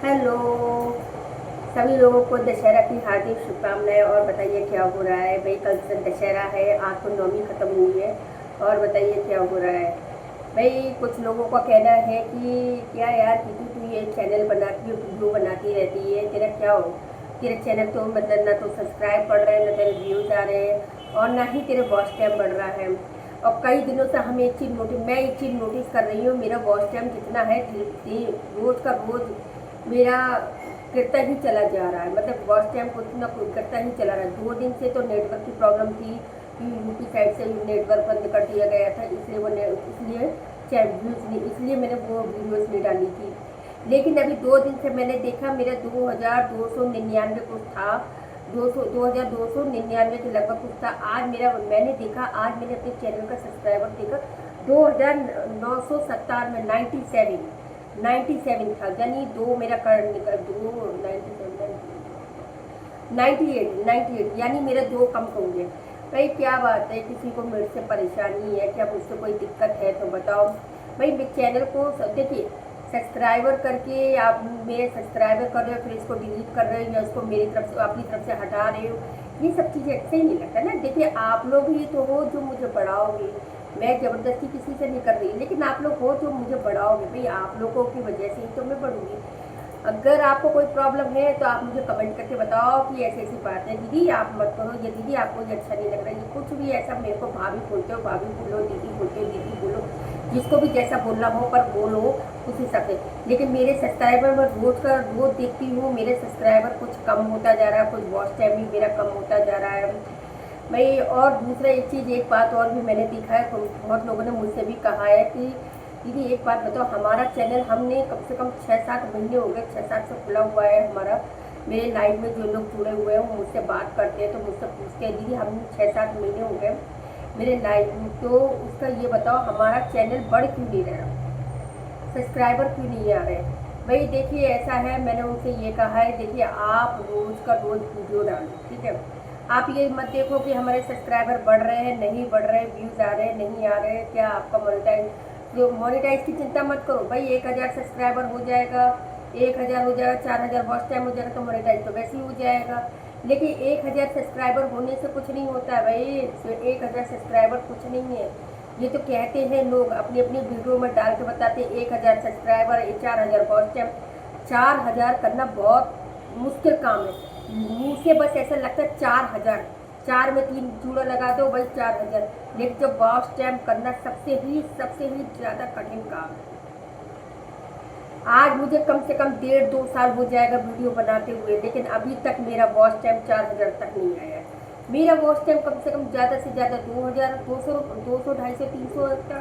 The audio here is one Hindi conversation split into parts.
हेलो। सभी लोगों को दशहरा की हार्दिक शुभकामनाएं। और बताइए क्या हो रहा है भाई। कल से दशहरा है, आज तो नौमी खत्म हुई है। और बताइए क्या हो रहा है भाई। कुछ लोगों का कहना है कि क्या यार दीदी तू ये चैनल बनाती है, वीडियो बनाती रहती है, तेरा क्या हो। तेरे चैनल तो मतलब ना तो सब्सक्राइब बढ़ रहे हैं, ना तेरे व्यूज आ रहे हैं, और ना ही तेरे वॉच टाइम बढ़ रहा है। और कई दिनों से मैं एक चीज़ नोटिस कर रही हूँ, मेरा वॉच टाइम जितना है रोज का रोज मेरा गिरता ही चला जा रहा है। मतलब वॉच टाइम कुछ ना कुछ गिरता ही चला रहा है। 2 दिन से तो नेटवर्क की प्रॉब्लम थी कि यूपी साइड से नेटवर्क बंद कर दिया गया था, इसलिए मैंने वो वीडियोस नहीं डाली थी। लेकिन अभी 2 दिन से मैंने देखा मेरा 2299 कुछ था, 2299 के लगभग कुछ था। आज मेरा मैंने देखा, आज मैंने अपने चैनल का सब्सक्राइबर देखा 2997, 97 था। यानी दो मेरा कर निकल दो 98 यानी मेरा दो कम हो गए। भाई क्या बात है, किसी को मेरे से परेशानी है क्या, मुझसे कोई दिक्कत है तो बताओ। भाई मेरे चैनल को देखिए, सब्सक्राइबर करके आप मेरे सब्सक्राइबर कर रहे हो, फिर इसको डिलीट कर रहे हो या उसको मेरी तरफ से अपनी तरफ से हटा रहे हो, ये सब चीज़ें अच्छे ही नहीं लगता ना। देखिए आप लोग ही तो हो जो मुझे बढ़ाओगे, मैं ज़बरदस्ती किसी से नहीं कर रही, लेकिन आप लोग हो जो मुझे बढ़ाओगे। भाई आप लोगों की वजह से ही तो मैं बढ़ूंगी। अगर आपको कोई प्रॉब्लम है तो आप मुझे कमेंट करके बताओ कि ऐसी ऐसी बात है दीदी आप मत करो, या दीदी आपको ये अच्छा नहीं लग रहा है, ये कुछ भी ऐसा मेरे को भाभी बोलते हो, भाभी बोलो, दीदी बोलते हो, दीदी बोलो, जिसको भी जैसा बोलना हो पर बोलो उस हिसाब से। लेकिन मेरे सब्सक्राइबर मैं रोज देखती हूँ, मेरे सब्सक्राइबर कुछ कम होता जा रहा है, कुछ वॉच टाइम भी मेरा कम होता जा रहा है भाई। और दूसरा एक बात और भी मैंने देखा है, बहुत लोगों ने मुझसे भी कहा है कि दीदी एक बात बताओ, हमारा चैनल हमने कम से कम 6-7 महीने हो गए, 6-7 से खुला हुआ है हमारा। मेरे लाइव में जो लोग जुड़े हुए हैं वो मुझसे बात करते हैं तो मुझसे पूछते हैं दीदी हम 6-7 महीने हो गए मेरे लाइव में, तो उसका ये बताओ हमारा चैनल बढ़ क्यों नहीं रहा, सब्सक्राइबर क्यों नहीं आ रहे। भाई देखिए ऐसा है, मैंने उनसे ये कहा है, देखिए आप रोज़ का रोज़ वीडियो डालो, ठीक है। आप ये मत देखो कि हमारे सब्सक्राइबर बढ़ रहे हैं नहीं बढ़ रहे, व्यूज़ आ रहे हैं नहीं आ रहे, क्या आपका मोनेटाइज की चिंता मत करो भाई। 1000 सब्सक्राइबर हो जाएगा, 1000 हो जाएगा, 4000 वॉच टाइम हो जाएगा तो मोनेटाइज तो वैसे ही हो जाएगा। लेकिन 1000 सब्सक्राइबर होने से कुछ नहीं होता है भाई, 1000 सब्सक्राइबर कुछ नहीं है। ये तो कहते हैं लोग, अपनी अपनी वीडियो में डाल के बताते हैं 1000 सब्सक्राइबर, 4000 वॉच टाइम। 4000 करना बहुत मुश्किल काम है। मुझे बस ऐसा लगता है 4000, 4 में 3 जूड़ा लगा दो भाई 4000। लेकिन जब वॉच टाइम करना सबसे ही ज़्यादा कठिन काम है। आज मुझे कम से कम 1.5-2 साल हो जाएगा वीडियो बनाते हुए, लेकिन अभी तक मेरा वॉच टाइम 4000 तक नहीं आया है। मेरा वॉच टाइम कम से कम ज़्यादा से ज़्यादा 2000, 200, 250, 300 का,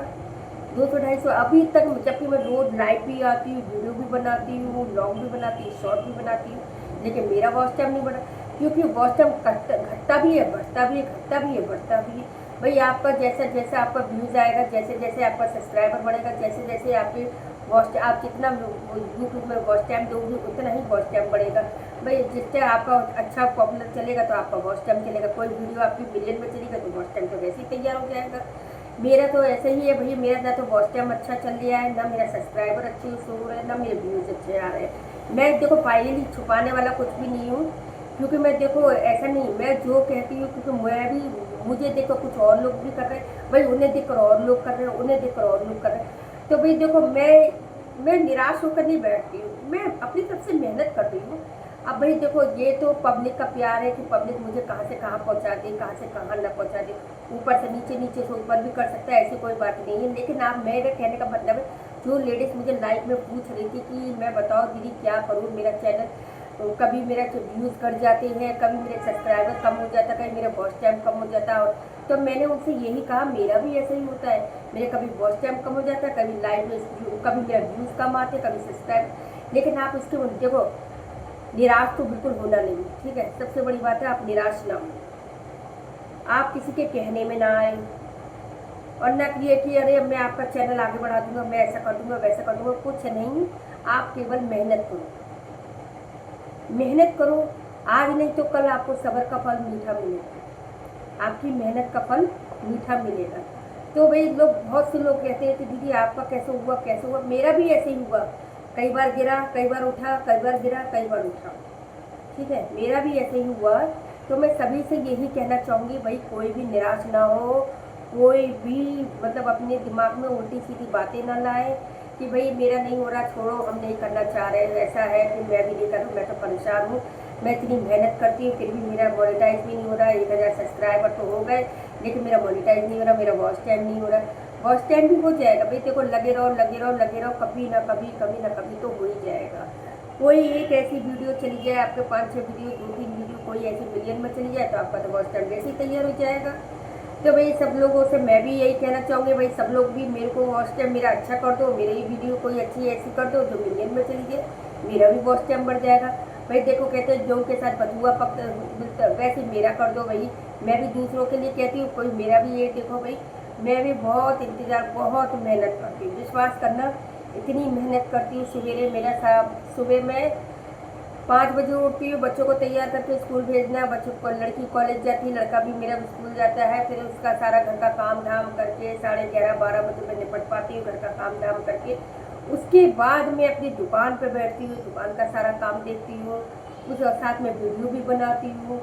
200-250 अभी तक। जबकि मैं रोज लाइव भी आती हूँ, वीडियो भी बनाती हूँ, व्लॉग भी बनाती हूँ, शॉर्ट भी बनाती हूँ, लेकिन मेरा वॉच टाइम नहीं बढ़ा। क्योंकि वॉच टाइम घटता भी है, बढ़ता भी है, घटता भी है, बढ़ता भी है। भाई आपका जैसा जैसा आपका व्यूज़ आएगा, जैसे जैसे आपका सब्सक्राइबर बढ़ेगा, जैसे जैसे आपके आप जितना यूट्यूब में वॉच टाइम दोगे उतना ही वॉच टाइम बढ़ेगा। भाई जिससे आपका अच्छा पॉपुलर चलेगा तो आपका वॉच टाइम चलेगा। कोई वीडियो आपकी मिलियन में चलेगा तो वॉच टाइम तो वैसे ही तैयार हो जाएगा। मेरा तो ऐसे ही है भैया, मेरा ना तो वॉच टाइम अच्छा चल रहा है, ना मेरा सब्सक्राइबर अच्छे शो हो रहे हैं, ना मेरे व्यूज़ अच्छे आ रहे हैं। मैं देखो फाइनली छुपाने वाला कुछ भी नहीं हूँ, क्योंकि मैं देखो ऐसा नहीं, मैं जो कहती हूँ क्योंकि मैं भी, मुझे देखो कुछ और लोग भी कर रहे हैं भाई, उन्हें देखकर और लोग कर रहे हैं, उन्हें देखकर और लोग कर रहे हैं। तो भाई देखो मैं निराश होकर नहीं बैठती हूँ, मैं अपनी तरफ से मेहनत कर रही हूँ। अब भाई देखो ये तो पब्लिक का प्यार है कि पब्लिक मुझे कहाँ से कहाँ पहुँचा दे, कहाँ से कहाँ न पहुँचा दे, ऊपर से नीचे, नीचे से ऊपर भी कर सकता है, ऐसी कोई बात नहीं है। लेकिन आप, मेरे कहने का मतलब है, जो लेडीज़ मुझे लाइव में पूछ रही थी कि मैं बताओ दीदी क्या करूँ, मेरा चैनल तो कभी मेरा व्यूज़ कट जाते हैं, कभी मेरे सब्सक्राइबर कम हो जाता है, कभी मेरा वॉच टाइम कम हो जाता है। तो मैंने उनसे यही कहा मेरा भी ऐसा ही होता है, मेरे कभी वॉच टाइम कम हो जाता है, कभी लाइव में कभी मेरा व्यूज़ कम आते, कभी सब्सक्राइब। लेकिन आप इसके देखो, निराश तो बिल्कुल होना नहीं, ठीक है। सबसे बड़ी बात है आप निराश ना हो, आप किसी के कहने में ना आए, और ना ये कि अरे मैं आपका चैनल आगे बढ़ा दूंगा, मैं ऐसा कर दूंगा वैसा कर दूंगा, कुछ नहीं। आप केवल मेहनत करो, मेहनत करो। आज नहीं तो कल आपको सब्र का फल मीठा मिलेगा, आपकी मेहनत का फल मीठा मिलेगा। तो भाई लोग, बहुत से लोग कहते हैं कि दीदी आपका कैसे हुआ कैसे हुआ, मेरा भी ऐसे ही हुआ। कई बार गिरा, कई बार उठा, कई बार गिरा, कई बार उठा। ठीक है, मेरा भी ऐसे ही हुआ। तो मैं सभी से यही कहना चाहूँगी, भाई कोई भी निराश ना हो, कोई भी मतलब अपने दिमाग में उल्टी सीधी बातें ना लाए कि भाई मेरा नहीं हो रहा, छोड़ो, हम नहीं करना चाह रहे। ऐसा है कि मैं भी नहीं कर रहा, मैं तो परेशान हूँ, मैं इतनी मेहनत करती हूँ फिर भी मेरा मोनेटाइज भी नहीं हो रहा। 1000 सब्सक्राइबर तो हो गए लेकिन मेरा मोनेटाइज नहीं हो रहा, मेरा वॉच टाइम नहीं हो रहा। वॉच टाइम भी हो जाएगा भाई, देखो लगे रहो लगे रहो लगे रहो, कभी ना कभी, कभी ना कभी तो हो ही जाएगा। कोई एक ऐसी वीडियो चली जाए, आपके 5-6 वीडियो, 2-3 वीडियो कोई ऐसी मिलियन में चली जाए तो आपका तो वॉच टाइम वैसे ही तैयार हो जाएगा। तो भाई सब लोगों से मैं भी यही कहना चाहूँगी, भाई सब लोग भी मेरे को वॉच टाइम मेरा अच्छा कर दो, मेरी वीडियो कोई अच्छी ऐसी कर दो जो मिलियन में चली जाए, मेरा भी वॉच टाइम बढ़ जाएगा। भाई देखो कहते हैं जो के साथ बथुआ पकता वैसे मेरा कर दो भाई। मैं भी दूसरों के लिए कहती हूँ, कोई मेरा भी ये देखो भाई, मैं भी बहुत इंतज़ार, बहुत मेहनत करती हूँ, विश्वास करना इतनी मेहनत करती हूँ। सवेरे मेरा सुबह में 5 बजे उठती हूँ, बच्चों को तैयार करके स्कूल भेजना, बच्चों को, लड़की कॉलेज जाती है, लड़का भी मेरा स्कूल जाता है, फिर उसका सारा घर का काम धाम करके 11:30-12 बजे मैं निपट पाती हूँ घर का काम धाम करके। उसके बाद मैं अपनी दुकान पर बैठती हूँ, दुकान का सारा काम देखती हूँ, कुछ और साथ में वीडियो भी बनाती हूँ।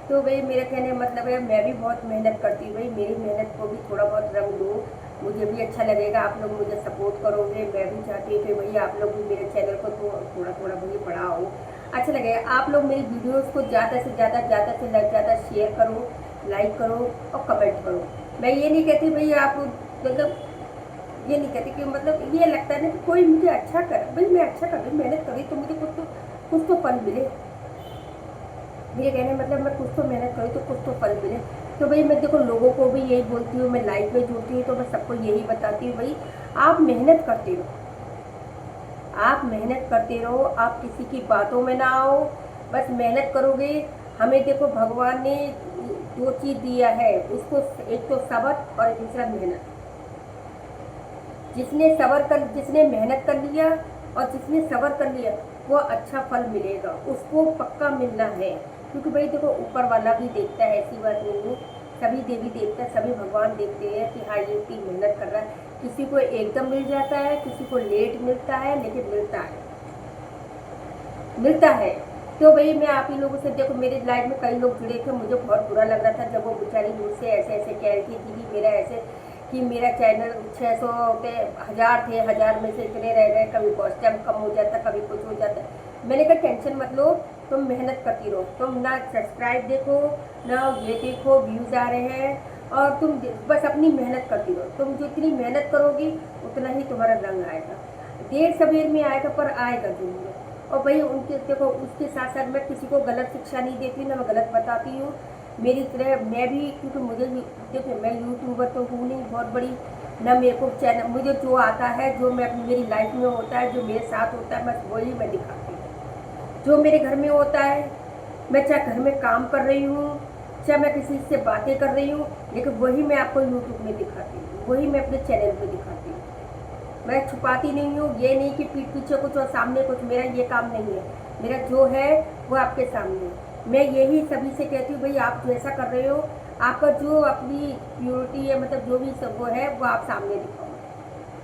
तो भाई मेरा कहने का मतलब है मैं भी बहुत मेहनत करती हूँ, भाई मेरी मेहनत को भी थोड़ा बहुत रंग दो, मुझे भी अच्छा लगेगा, आप लोग मुझे सपोर्ट करोगे। मैं भी चाहती हूँ कि भाई आप लोग भी मेरे चैनल को थोड़ा थोड़ा भाई बढ़ाओ, अच्छा लगेगा। आप लोग मेरी वीडियोस को ज़्यादा से ज़्यादा शेयर करो, लाइक करो और कमेंट करो। मैं ये नहीं कहती भाई आप मतलब, ये नहीं कहती कि मतलब ये लगता है ना कि कोई मुझे अच्छा कर, भाई मैं अच्छा कर रही, मेहनत करी तो मुझे कुछ तो फल मिले। मेरे कहने मतलब मैं कुछ तो मेहनत करूँ तो कुछ तो फल मिले। तो भाई मैं देखो लोगों को भी यही बोलती हूँ, मैं लाइव में जुड़ती हूँ तो मैं सबको यही बताती हूँ, भाई आप मेहनत करते रहो, आप मेहनत करते रहो, आप किसी की बातों में ना आओ, बस मेहनत करोगे। हमें देखो भगवान ने 2 चीज़ दिया है उसको, एक तो सब्र और दूसरा मेहनत। जिसने मेहनत कर लिया और जिसने सब्र कर लिया वो अच्छा फल मिलेगा, उसको पक्का मिलना है। क्योंकि भाई देखो ऊपर वाला भी देखता है, ऐसी बात नहीं है, सभी देवी देवता सभी भगवान देखते हैं कि हाँ ये इतनी मेहनत कर रहा है। किसी को एकदम मिल जाता है, किसी को लेट मिलता है, लेकिन मिलता है। तो भाई मैं आप ही लोगों से देखो, मेरे लाइफ में कई लोग जुड़े थे, मुझे बहुत बुरा लग रहा था जब वो बेचारी मुझसे ऐसे ऐसे कह रही थी दीदी मेरा ऐसे कि मेरा चैनल 600 थे, 1000 थे, 1000 में से इतने रह गए, कभी वॉच टाइम कम हो जाता, कभी कुछ हो जाता। मैंने कहा टेंशन मत लो, तुम मेहनत करती रहो, तुम ना सब्सक्राइब देखो ना ये देखो व्यूज़ आ रहे हैं, और तुम बस अपनी मेहनत करती रहो। तुम जितनी मेहनत करोगी उतना ही तुम्हारा रंग आएगा, देर सवेर में आएगा पर आएगा जरूर। और भाई उनके देखो उसके साथ साथ मैं किसी को गलत शिक्षा नहीं देती, ना मैं गलत बताती हूँ। मेरी तरह मैं भी, क्योंकि मुझे देखो मैं यूट्यूबर तो हूँ नहीं बहुत बड़ी, ना मेरे को चैनल, मुझे जो आता है, जो मैं मेरी लाइफ में होता है, जो मेरे साथ होता है, बस वही मैं दिखाती हूँ। जो मेरे घर में होता है, मैं चाहे घर में काम कर रही हूँ, चाहे मैं किसी से बातें कर रही हूँ, लेकिन वही मैं आपको यूट्यूब में दिखाती हूँ, वही मैं अपने चैनल पर दिखाती हूँ। मैं छुपाती नहीं हूँ, ये नहीं कि पीठ पीछे कुछ और सामने कुछ, मेरा ये काम नहीं है। मेरा जो है वो आपके सामने है। मैं यही सभी से कहती हूँ भाई आप जैसा कर रहे हो, आपका जो अपनी प्योरिटी है, मतलब जो भी सब वो है वो आप सामने दिखाओ,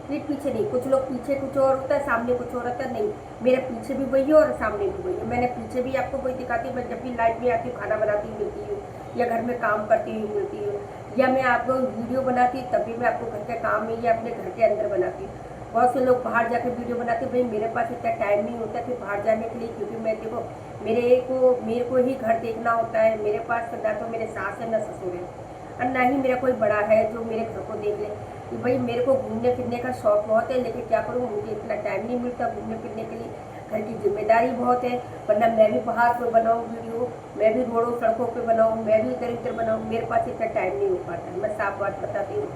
पीठ पीछे नहीं। कुछ लोग पीछे कुछ और होता है, सामने कुछ और होता है, नहीं, मेरे पीछे भी वही है और सामने भी वही है। मैंने पीछे भी आपको वही दिखाती हूँ, मैं जब भी लाइफ में आती हूँ खाना बनाती हूँ मिलती हूँ, या घर में काम करती हुई मिलती हूँ, या मैं आपको वीडियो बनाती हूँ तब भी मैं आपको घर के काम में या अपने घर के अंदर बनाती हूँ। बहुत से लोग बाहर जाकर वीडियो बनाते हैं, भाई मेरे पास इतना टाइम नहीं होता कि बाहर जाने के लिए, क्योंकि मैं देखो मेरे को ही घर देखना होता है। मेरे पास ना तो मेरे सास है ना ससुर है, और ना ही मेरा कोई बड़ा है जो मेरे घर को देख ले। कि भाई मेरे को घूमने फिरने का शौक बहुत है, लेकिन क्या करूँ मुझे इतना टाइम नहीं मिलता घूमने फिरने के लिए, घर की जिम्मेदारी बहुत है। वरना मैं भी बाहर पर बनाऊँ वीडियो, मैं भी रोडों सड़कों पे बनाऊँ, मैं भी इधर उधर बनाऊँ, मेरे पास इतना टाइम नहीं हो पाता है, मैं साफ बात बताती हूँ।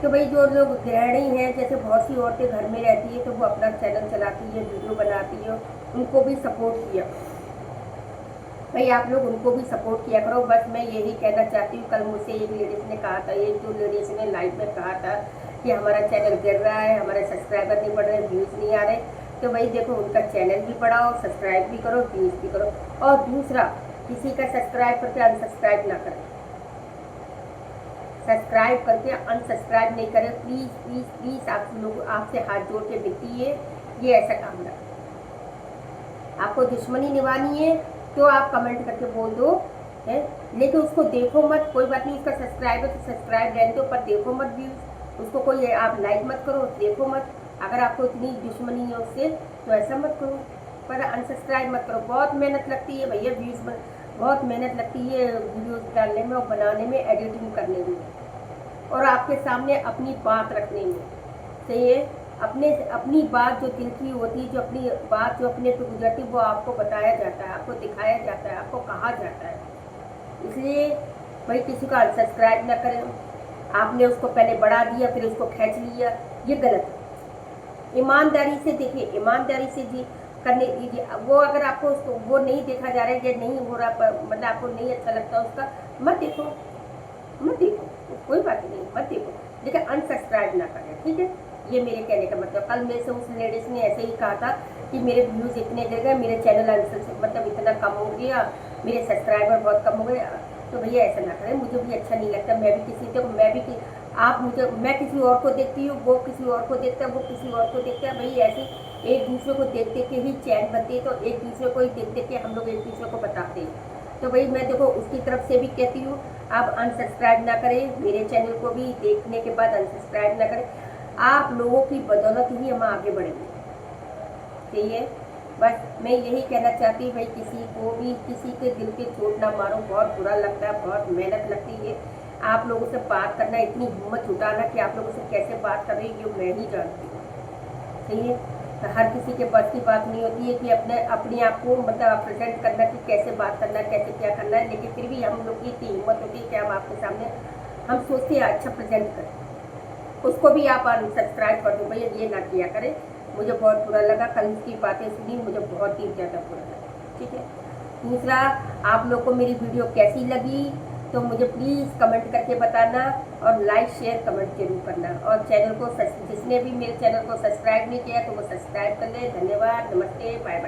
तो भाई जो लोग गृहिणी हैं, जैसे बहुत सी औरतें घर में रहती है तो वो अपना चैनल चलाती है, वीडियो बनाती है, उनको भी सपोर्ट किया भाई, आप लोग उनको भी सपोर्ट किया करो। बस मैं यही कहना चाहती हूँ। कल मुझसे एक लेडीज़ ने कहा था, एक जो लेडीज़ ने लाइव में कहा था कि हमारा चैनल गिर रहा है, हमारे सब्सक्राइबर नहीं बढ़ रहे, व्यूज़ नहीं आ रहे। तो भाई देखो उनका चैनल भी बढ़ाओ, सब्सक्राइब भी करो, व्यूज़ भी करो। और दूसरा, किसी का सब्सक्राइब करके अनसब्सक्राइब ना करें, सब्सक्राइब करके अनसब्सक्राइब नहीं करें, प्लीज़ प्लीज़ प्लीज़। आप लोग आपसे हाथ जोड़ के विनती है ये ऐसा काम रहा। आपको दुश्मनी निभानी है तो आप कमेंट करके बोल दो है, लेकिन उसको देखो मत। कोई बात नहीं, उसका सब्सक्राइबर तो सब्सक्राइब रहने दो, पर देखो मत भी उसको। कोई आप लाइक मत करो, देखो मत। अगर आपको इतनी दुश्मनी है उससे तो ऐसा मत करो, पर अनसब्सक्राइब मत करो। बहुत मेहनत लगती है भैया व्यूज़, बहुत मेहनत लगती है वीडियोज़ डालने में और बनाने में, एडिटिंग करने में, और आपके सामने अपनी बात रखने में। सही है, अपनी बात जो दिल की होती है, जो अपनी बात जो अपने पे गुजरती, वो आपको बताया जाता है, आपको दिखाया जाता है, आपको कहा जाता है। इसलिए भाई किसी का अनसब्सक्राइब ना करें। आपने उसको पहले बढ़ा दिया फिर उसको खींच लिया, ये गलत है। ईमानदारी से देखिए, ईमानदारी से जी करने दीजिए। वो अगर आपको उसको वो नहीं देखा जा रहा है, या नहीं हो रहा, मतलब आपको नहीं अच्छा लगता उसका, मत देखो, मत देखो, कोई बात नहीं, मत देखो, लेकिन अनसब्सक्राइब ना करें, ठीक है। ये मेरे कहने का मतलब। कल मेरे से उस लेडीज ने ऐसे ही कहा था कि मेरे व्यूज़ इतने गिर गए, मेरे चैनल मतलब इतना कम हो गया, मेरे सब्सक्राइबर बहुत कम हो गए। तो भैया ऐसा ना करें, मुझे भी अच्छा नहीं लगता। मैं भी किसी, देखो मैं भी आप मुझे, मैं किसी और को देखती हूँ, वो किसी और को देखता है, वो किसी और को देखता है। भाई ऐसे एक दूसरे को देख देख के ही चैन बनती है, तो एक दूसरे को ही देख देख के हम लोग एक दूसरे को बताते हैं। तो भाई मैं देखो उसकी तरफ से भी कहती हूँ, आप अनसब्सक्राइब ना करें, मेरे चैनल को भी देखने के बाद अनसब्सक्राइब ना करें। आप लोगों की बदौलत ही हम आगे बढ़ेंगे, ठीक है। बस मैं यही कहना चाहती हूँ, भाई किसी को भी किसी के दिल पे चोट ना मारो। बहुत बुरा लगता है, बहुत मेहनत लगती है आप लोगों से बात करना, इतनी हिम्मत जुटाना कि आप लोगों से कैसे बात कर रही है ये मैं ही जानती हूँ, सही है। तो हर किसी के बस की बात नहीं होती है कि अपने आप को मतलब प्रेजेंट करना कि कैसे बात करना है, कैसे क्या करना है, लेकिन फिर भी हम लोग की इतनी हिम्मत होती है कि हम आपके सामने हम सोचते हैं अच्छा प्रेजेंट करें। उसको भी आप अनसब्सक्राइब कर दो भैया, ये ना किया करें। मुझे बहुत बुरा लगा, कल उसकी बातें सुनी, मुझे बहुत ही ज़्यादा बुरा लगा, ठीक है। दूसरा, आप लोग को मेरी वीडियो कैसी लगी तो मुझे प्लीज़ कमेंट करके बताना, और लाइक शेयर कमेंट जरूर करना। और चैनल को जिसने भी मेरे चैनल को सब्सक्राइब नहीं किया तो वो सब्सक्राइब कर ले। धन्यवाद, नमस्ते, बाय।